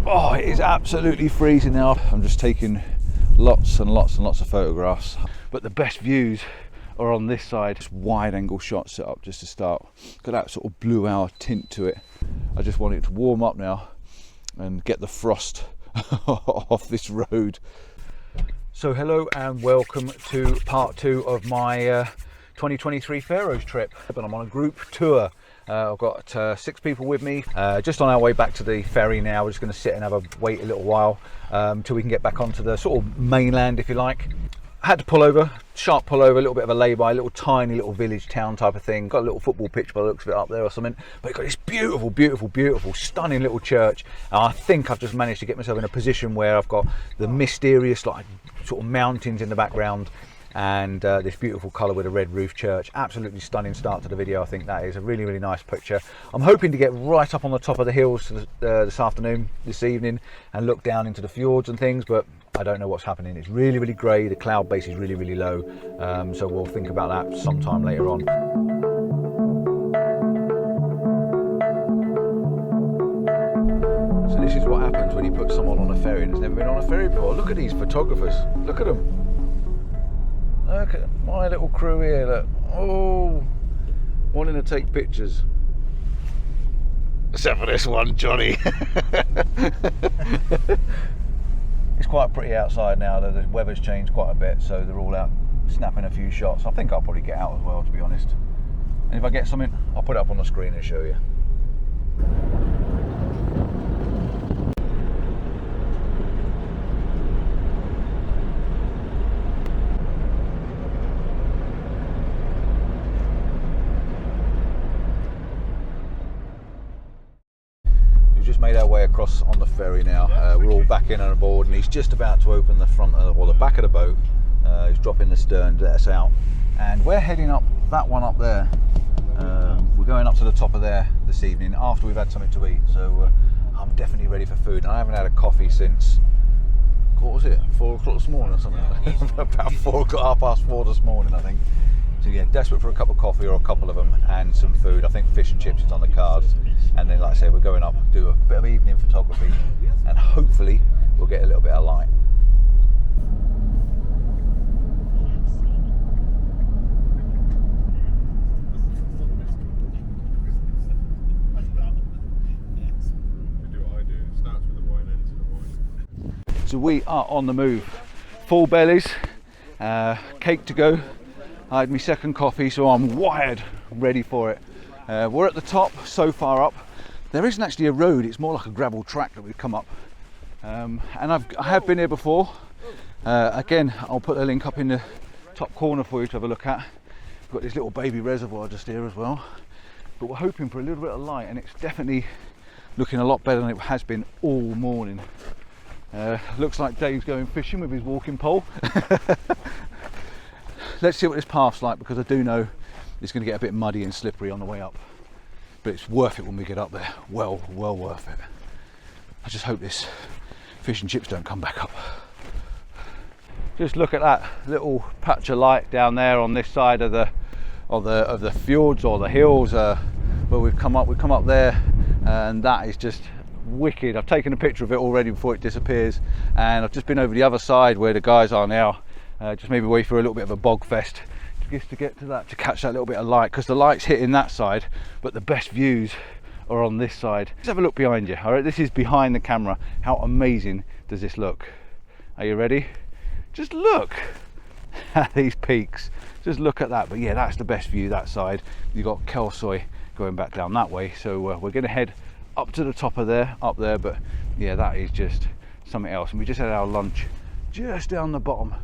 Oh, it is absolutely freezing now. I'm just taking lots and lots and lots of photographs, but the best views are on this side. Just wide angle shots set up just to start. Got that sort of blue hour tint to it. I just want it to warm up now and get the frost off this road. So hello and welcome to part 2 of my 2023 Faroes trip. But I'm on a group tour. I've got 6 people with me, just on our way back to the ferry now. We're just going to sit and wait a little while till we can get back onto the sort of mainland, if you like. I had to pull over, sharp pull over, a little bit of a lay-by, a little tiny little village town type of thing. Got a little football pitch by the looks of it up there or something. But it's got this beautiful, beautiful, beautiful, stunning little church. And I think I've just managed to get myself in a position where I've got the mysterious, like, sort of mountains in the background and this beautiful colour with a red roof church. Absolutely stunning start to the video. I think that is a really, really nice picture. I'm hoping to get right up on the top of the hills this evening, and look down into the fjords and things, but I don't know what's happening. It's really, really grey. The cloud base is really, really low. So we'll think about that sometime later on. So this is what happens when you put someone on a ferry that's never been on a ferry before. Look at these photographers. Look at them. Look at my little crew here. Look. Oh, wanting to take pictures. Except for this one, Johnny. It's quite pretty outside now. The weather's changed quite a bit, so they're all out snapping a few shots. I think I'll probably get out as well, to be honest. And if I get something, I'll put it up on the screen and show you. Made our way across on the ferry now. We're all back in and aboard, and he's just about to open the front or the back of the boat. He's dropping the stern to let us out, and we're heading up that one up there. We're going up to the top of there this evening after we've had something to eat, so I'm definitely ready for food. And I haven't had a coffee since, what was it, 4 o'clock this morning or something? About 4 o'clock, 4:30 this morning, I think. So yeah, desperate for a cup of coffee or a couple of them and some food. I think fish and chips is on the cards. And then, like I say, we're going up, do a bit of evening photography, and hopefully we'll get a little bit of light. So we are on the move. Full bellies, cake to go. I had my second coffee, so I'm wired, ready for it. We're at the top, so far up. There isn't actually a road, it's more like a gravel track that we've come up. And I have been here before. Again, I'll put the link up in the top corner for you to have a look at. We've got this little baby reservoir just here as well. But we're hoping for a little bit of light, and it's definitely looking a lot better than it has been all morning. Looks like Dave's going fishing with his walking pole. Let's see what this path's like, because I do know it's going to get a bit muddy and slippery on the way up, but it's worth it when we get up there. Well worth it. I just hope this fish and chips don't come back up. Just look at that little patch of light down there on this side of the fjords or the hills where we've come up there, and that is just wicked. I've taken a picture of it already before it disappears, and I've just been over the other side where the guys are now. Just maybe wait for a little bit of a bog fest just to get to that, to catch that little bit of light, because the light's hitting that side, but the best views are on this side. Let's have a look behind you. All right, this is behind the camera. How amazing does this look? Are you ready? Just look at these peaks. Just look at that. But yeah, that's the best view, that side. You've got Kelsoy going back down that way, so we're going to head up to the top of there, up there. But yeah, that is just something else. And we just had our lunch just down the bottom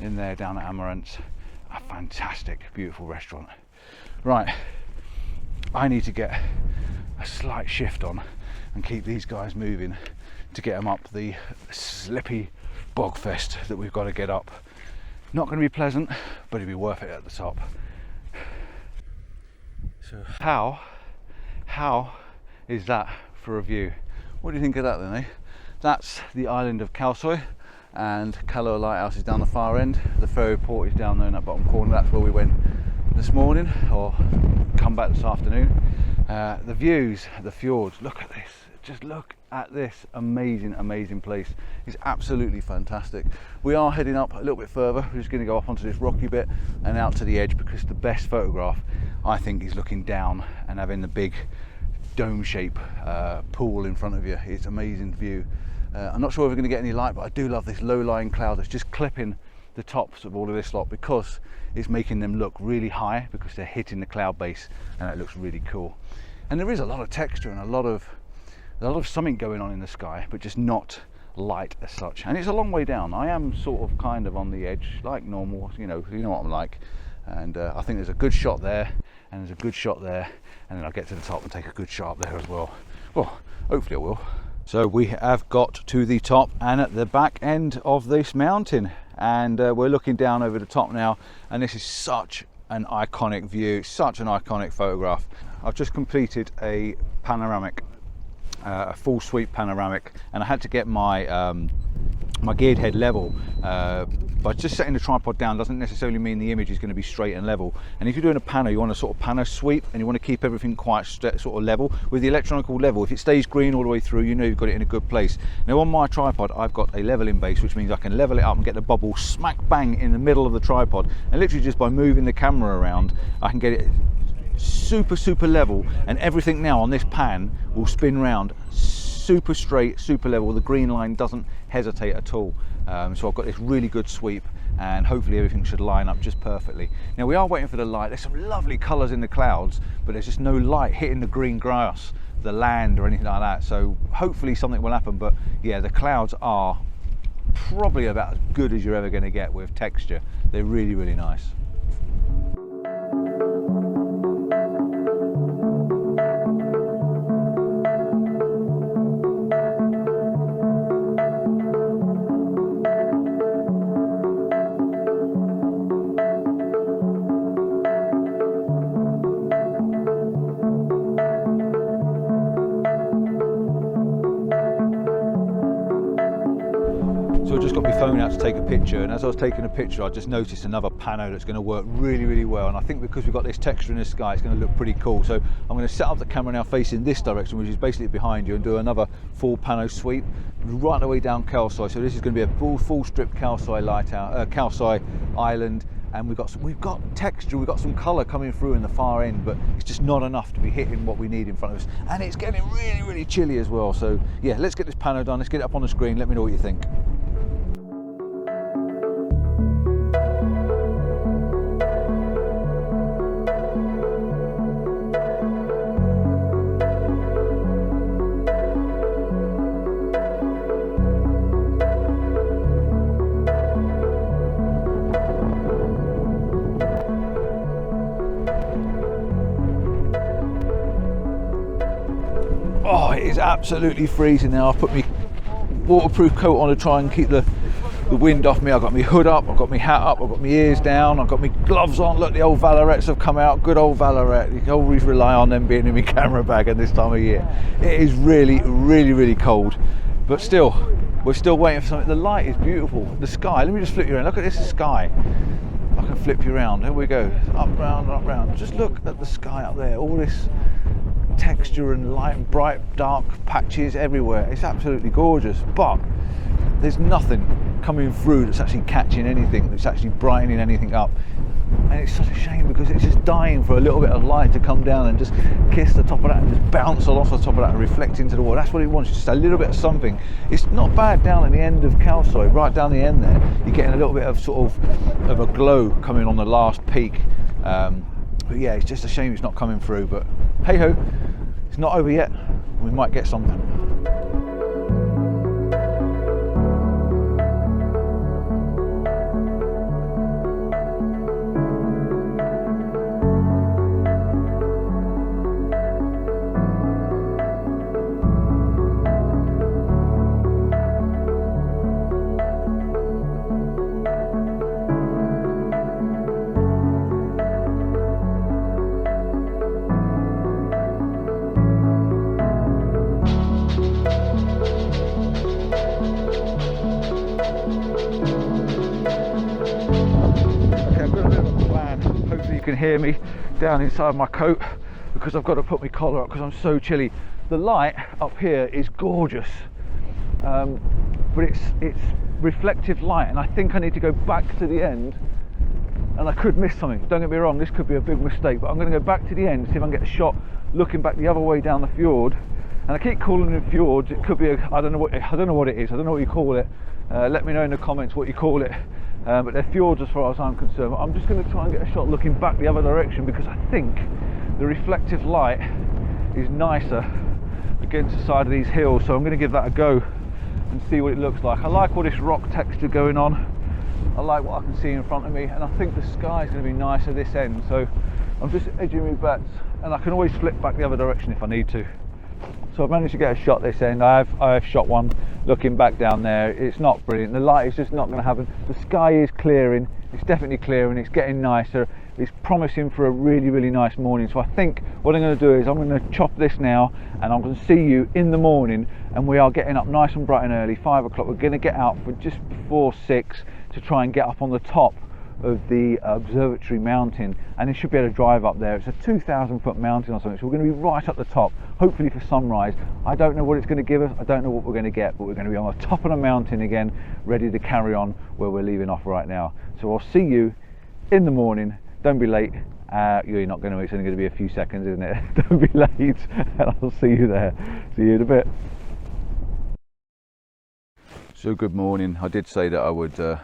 in there, down at Amaranth's. A fantastic, beautiful restaurant. Right, I need to get a slight shift on and keep these guys moving to get them up the slippy bog fest that we've got to get up. Not going to be pleasant, but it'll be worth it at the top. So how is that for a view? What do you think of that then, eh? That's the island of Kelsoy, and Kalloa Lighthouse is down the far end. The ferry port is down there in that bottom corner. That's where we went this morning, or come back this afternoon. The views, the fjords, look at this. just look at this amazing place. It's absolutely fantastic. We are heading up a little bit further. We're just going to go up onto this rocky bit and out to the edge, because the best photograph, I think, is looking down and having the big dome shape pool in front of you. It's an amazing view. I'm not sure if we're going to get any light, but I do love this low-lying cloud that's just clipping the tops of all of this lot, because it's making them look really high, because they're hitting the cloud base, and it looks really cool. And there is a lot of texture and a lot of something going on in the sky, but just not light as such. And it's a long way down. I am sort of kind of on the edge, like normal, you know what I'm like. And I think there's a good shot there, and there's a good shot there, and then I'll get to the top and take a good shot up there as well. Well, hopefully I will. So we have got to the top and at the back end of this mountain, and we're looking down over the top now, and this is such an iconic view, such an iconic photograph. I've just completed a panoramic, a full sweep panoramic, and I had to get my my geared head level. But just setting the tripod down doesn't necessarily mean the image is going to be straight and level. And if you're doing a pano, you want a sort of pano sweep, and you want to keep everything quite sort of level. With the electronical level, if it stays green all the way through, you know you've got it in a good place. Now on my tripod, I've got a leveling base, which means I can level it up and get the bubble smack bang in the middle of the tripod. And literally just by moving the camera around, I can get it super level, and everything now on this pan will spin round super straight, super level. The green line doesn't hesitate at all. So I've got this really good sweep, and hopefully everything should line up just perfectly. Now we are waiting for the light. There's some lovely colours in the clouds, but there's just no light hitting the green grass, the land, or anything like that. So hopefully something will happen. But yeah, the clouds are probably about as good as you're ever going to get with texture. They're really nice. So I just got my phone out to take a picture, and as I was taking a picture, I just noticed another pano that's going to work really well. And I think because we've got this texture in the sky, it's going to look pretty cool. So I'm going to set up the camera now facing this direction, which is basically behind you, and do another full pano sweep right the way down Kalsai. So this is going to be a full strip Kalsai lighthouse, Kalsai Island. And we've got texture, we've got some colour coming through in the far end, but it's just not enough to be hitting what we need in front of us. And it's getting really chilly as well. So yeah, let's get this pano done. Let's get it up on the screen. Let me know what you think. Oh, it is absolutely freezing now. I've put my waterproof coat on to try and keep the wind off me. I've got my hood up, I've got my hat up, I've got my ears down, I've got my gloves on. Look, the old Valorets have come out. Good old Valorette. You can always rely on them being in my camera bag at this time of year. It is really cold, but still, we're still waiting for something. The light is beautiful. The sky, let me just flip you around. Look at this sky. I can flip you around. Here we go. Up, round. Just look at the sky up there. All this texture and light and bright dark patches everywhere. It's absolutely gorgeous, but there's nothing coming through that's actually catching anything, that's actually brightening anything up. And it's such a shame, because it's just dying for a little bit of light to come down and just kiss the top of that and just bounce off the top of that and reflect into the water. That's what it wants, just a little bit of something. It's not bad down at the end of Kalsai, right down the end there. You're getting a little bit of sort of a glow coming on the last peak. But yeah, it's just a shame it's not coming through, but hey ho, it's not over yet. We might get something. Can hear me down inside my coat, because I've got to put my collar up because I'm so chilly. The light up here is gorgeous, but it's reflective light, and I think I need to go back to the end, and I could miss something. Don't get me wrong, this could be a big mistake, but I'm going to go back to the end, see if I can get a shot looking back the other way down the fjord. And I keep calling them fjords. It could be I don't know what it is. I don't know what you call it. Let me know in the comments what you call it. But they're fjords as far as I'm concerned. I'm just going to try and get a shot looking back the other direction, because I think the reflective light is nicer against the side of these hills. So I'm going to give that a go and see what it looks like. I like all this rock texture going on. I like what I can see in front of me, and I think the sky is going to be nicer this end. So I'm just edging my bets, and I can always flip back the other direction if I need to. So I've managed to get a shot this end. I have shot one looking back down there. It's not brilliant. The light is just not going to happen. The sky is clearing. It's definitely clearing. It's getting nicer. It's promising for a really, really nice morning. So I think what I'm going to do is I'm going to chop this now, and I'm going to see you in the morning. And we are getting up nice and bright and early, 5 o'clock. We're going to get out for just before 6 to try and get up on the top of the observatory mountain, and it should be able to drive up there. It's a 2,000 foot mountain or something, so we're going to be right up the top, hopefully for sunrise. I don't know what it's going to give us, I don't know what we're going to get, but we're going to be on the top of the mountain again, ready to carry on where we're leaving off right now. So I'll see you in the morning. Don't be late. You're not going to, it's only going to be a few seconds, isn't it? Don't be late, and I'll see you there. See you in a bit. So good morning. I did say that I would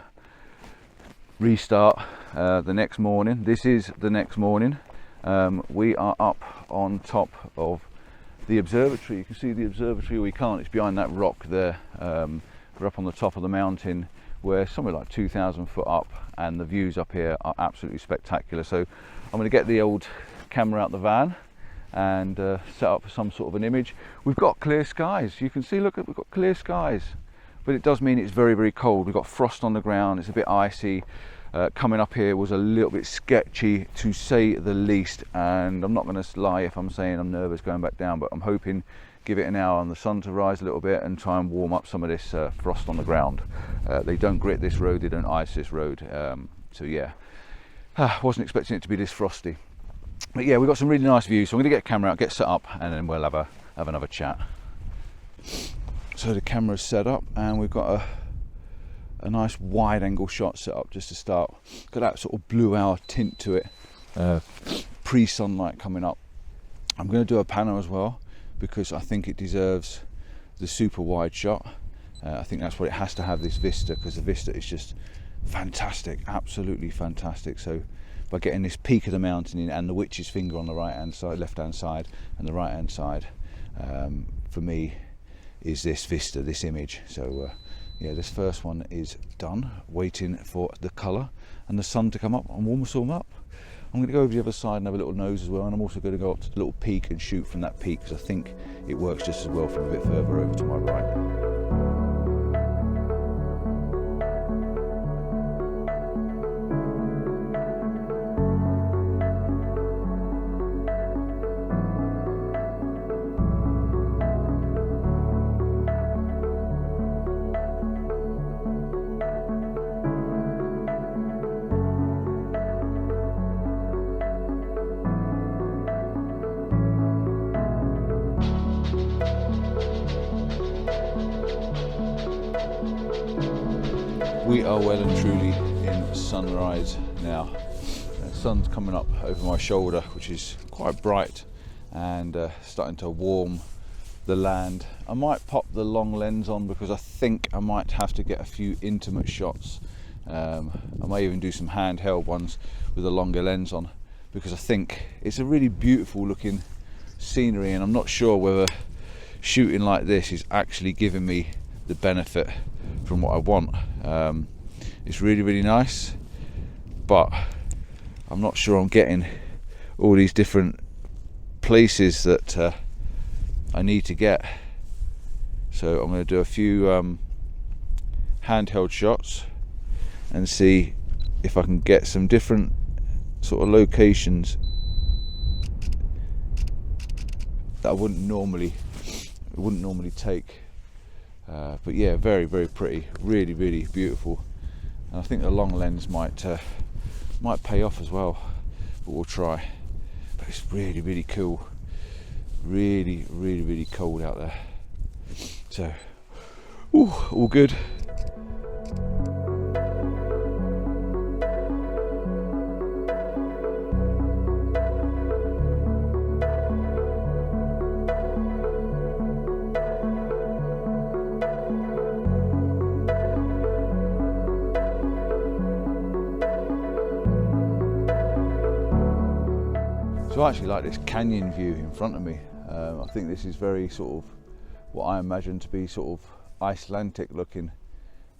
restart the next morning. This is the next morning. We are up on top of the observatory. You can see the observatory, or we can't, it's behind that rock there. We're up on the top of the mountain. We're somewhere like 2,000 foot up, and the views up here are absolutely spectacular. So I'm going to get the old camera out the van and set up some sort of an image. We've got clear skies. You can see, look, we've got clear skies. But it does mean it's very, very cold. We've got frost on the ground, it's a bit icy. Coming up here was a little bit sketchy, to say the least, and I'm not going to lie if I'm saying I'm nervous going back down, but I'm hoping give it an hour on the sun to rise a little bit and try and warm up some of this frost on the ground. They don't grit this road, they don't ice this road, so yeah, wasn't expecting it to be this frosty. But yeah, we've got some really nice views, so I'm going to get a camera out, get set up, and then we'll have another chat. So the camera's set up, and we've got a nice wide angle shot set up just to start. Got that sort of blue hour tint to it, pre-sunlight coming up. I'm going to do a pano as well, because I think it deserves the super wide shot. I think that's what it has to have, this vista, because the vista is just fantastic, absolutely fantastic. So by getting this peak of the mountain in, and the witch's finger on the right hand side, left hand side, and the right hand side, for me is this vista, this image. So yeah, this first one is done, waiting for the colour and the sun to come up and warm us all up. I'm going to go over the other side and have a little nose as well, and I'm also going to go up to the little peak and shoot from that peak, because I think it works just as well from a bit further over to my right. We are well and truly in sunrise now. The sun's coming up over my shoulder, which is quite bright, and starting to warm the land. I might pop the long lens on, because I think I might have to get a few intimate shots. I may even do some handheld ones with a longer lens on, because I think it's a really beautiful looking scenery, and I'm not sure whether shooting like this is actually giving me the benefit from what I want. It's really, really nice, but I'm not sure I'm getting all these different places that I need to get. So I'm going to do a few handheld shots and see if I can get some different sort of locations that I wouldn't normally take. But yeah, very, very pretty, really, really beautiful, and I think the long lens might pay off as well, but we'll try. But it's really, really cool. really, really, really cold out there. So, ooh, all good. So I actually like this canyon view in front of me. I think this is very sort of what I imagine to be sort of Icelandic looking,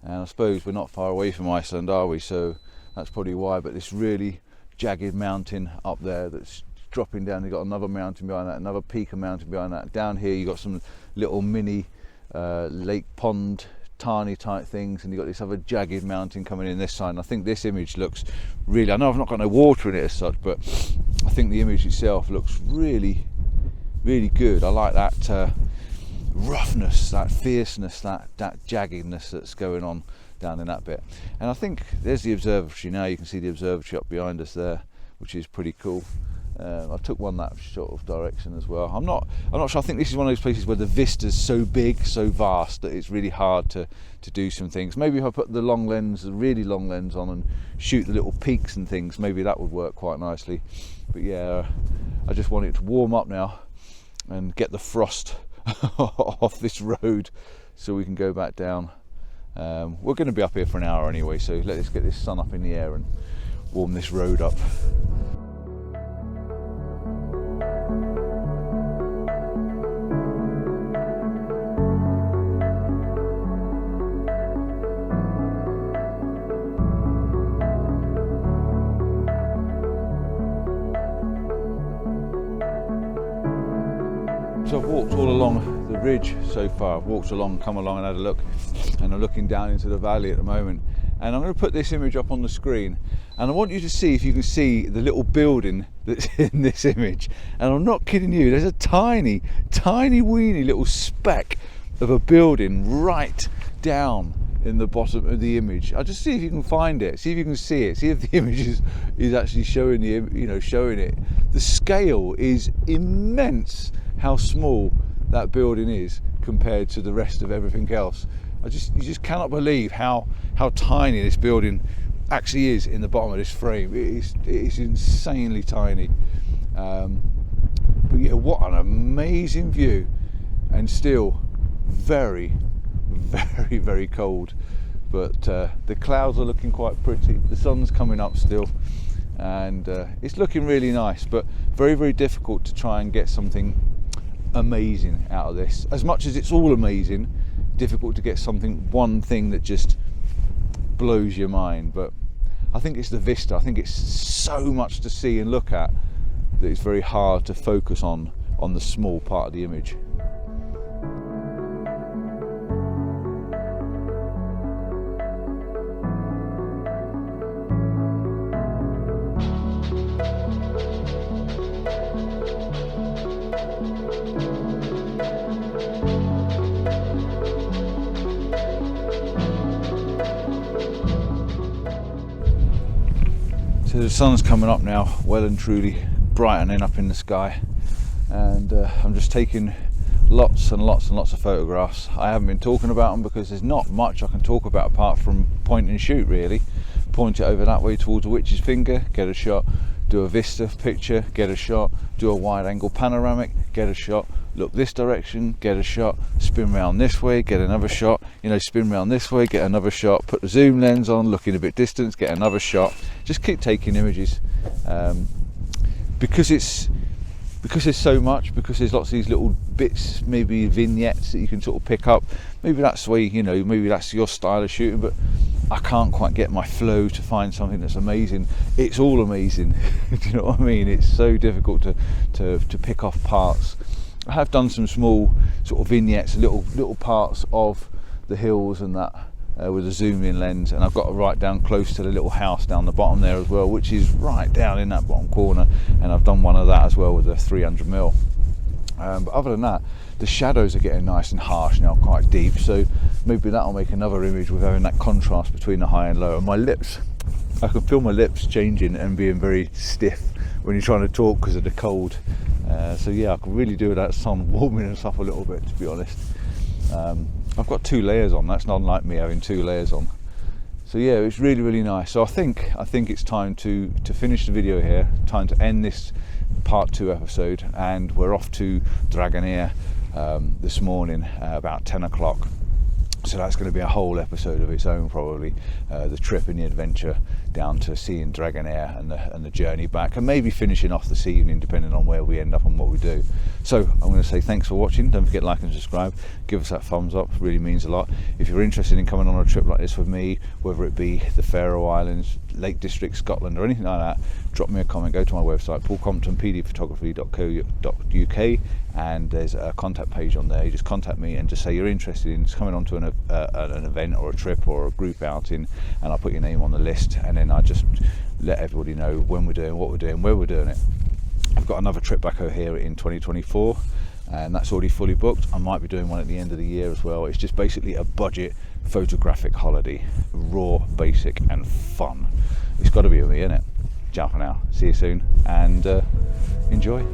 and I suppose we're not far away from Iceland, are we? So that's probably why. But this really jagged mountain up there that's dropping down, you've got another mountain behind that, another peak of mountain behind that. Down here you've got some little mini lake pond tarny type things, and you've got this other jagged mountain coming in this side. And I think this image looks really, I know I've not got no water in it as such, but I think the image itself looks really, really good. I like that roughness, that fierceness, that jaggedness that's going on down in that bit. And I think there's the observatory now. You can see the observatory up behind us there, which is pretty cool. I took one that sort of direction as well. I'm not sure. I think this is one of those places where the vista's so big, so vast, that it's really hard to do some things. Maybe if I put the long lens, the really long lens on, and shoot the little peaks and things, maybe that would work quite nicely. But yeah, I just want it to warm up now and get the frost off this road so we can go back down. We're going to be up here for an hour anyway, so let's get this sun up in the air and warm this road up. So I've walked all along the ridge so far. I've walked along, come along and had a look, and I'm looking down into the valley at the moment. And I'm going to put this image up on the screen, and I want you to see if you can see the little building that's in this image. And I'm not kidding you, there's a tiny, tiny weeny little speck of a building right down in the bottom of the image. I'll just see if you can find it, see if you can see it, see if the image is actually showing showing it. The scale is immense, how small that building is compared to the rest of everything else. You just cannot believe how tiny this building actually is in the bottom of this frame. It is insanely tiny. But yeah, what an amazing view, and still very, very, very cold. But the clouds are looking quite pretty. The sun's coming up still, and it's looking really nice, but very, very difficult to try and get something amazing out of this. As much as it's all amazing, difficult to get one thing that just blows your mind. But I think it's the vista. I think it's so much to see and look at that it's very hard to focus on the small part of the image. So the sun's coming up now, well and truly brightening up in the sky, and I'm just taking lots and lots and lots of photographs. I haven't been talking about them because there's not much I can talk about apart from point and shoot, really. Point it over that way towards the witch's finger, get a shot, do a vista picture, get a shot, do a wide angle panoramic, get a shot, look this direction, get a shot, spin round this way, get another shot, spin round this way, get another shot, put the zoom lens on, looking a bit distance, get another shot. Just keep taking images, because there's so much, because there's lots of these little bits, maybe vignettes that you can sort of pick up. Maybe that's the way, maybe that's your style of shooting, but I can't quite get my flow to find something that's amazing. It's all amazing. Do you know what I mean? It's so difficult to pick off parts. I have done some small sort of vignettes, little parts of the hills and that with a zoom in lens, and I've got right down close to the little house down the bottom there as well, which is right down in that bottom corner, and I've done one of that as well with a 300mm. But other than that, the shadows are getting nice and harsh now, quite deep, so maybe that'll make another image with having that contrast between the high and low. And my lips, I can feel my lips changing and being very stiff when you're trying to talk because of the cold. So yeah, I could really do without sun warming us up a little bit, to be honest. I've got 2 layers on. That's not unlike me having 2 layers on. So yeah, it's really, really nice. So I think it's time to finish the video here. Time to end this part 2 episode, and we're off to Dragonair this morning about 10 o'clock. So that's going to be a whole episode of its own, probably. The trip and the adventure down to seeing Dragonair and the journey back, and maybe finishing off this evening, depending on where we end up and what we do. So I'm going to say thanks for watching. Don't forget to like and subscribe. Give us that thumbs up, really means a lot. If you're interested in coming on a trip like this with me, whether it be the Faroe Islands, Lake District, Scotland, or anything like that, drop me a comment. Go to my website, paulcomptonpdphotography.co.uk, and there's a contact page on there. You just contact me and just say you're interested in coming on to an event or a trip or a group outing, and I'll put your name on the list, and then I just let everybody know when we're doing, what we're doing, where we're doing it. I've got another trip back over here in 2024, and that's already fully booked. I might be doing one at the end of the year as well. It's just basically a budget photographic holiday, raw, basic and fun. It's got to be with me, innit? Ciao for now, see you soon, and enjoy.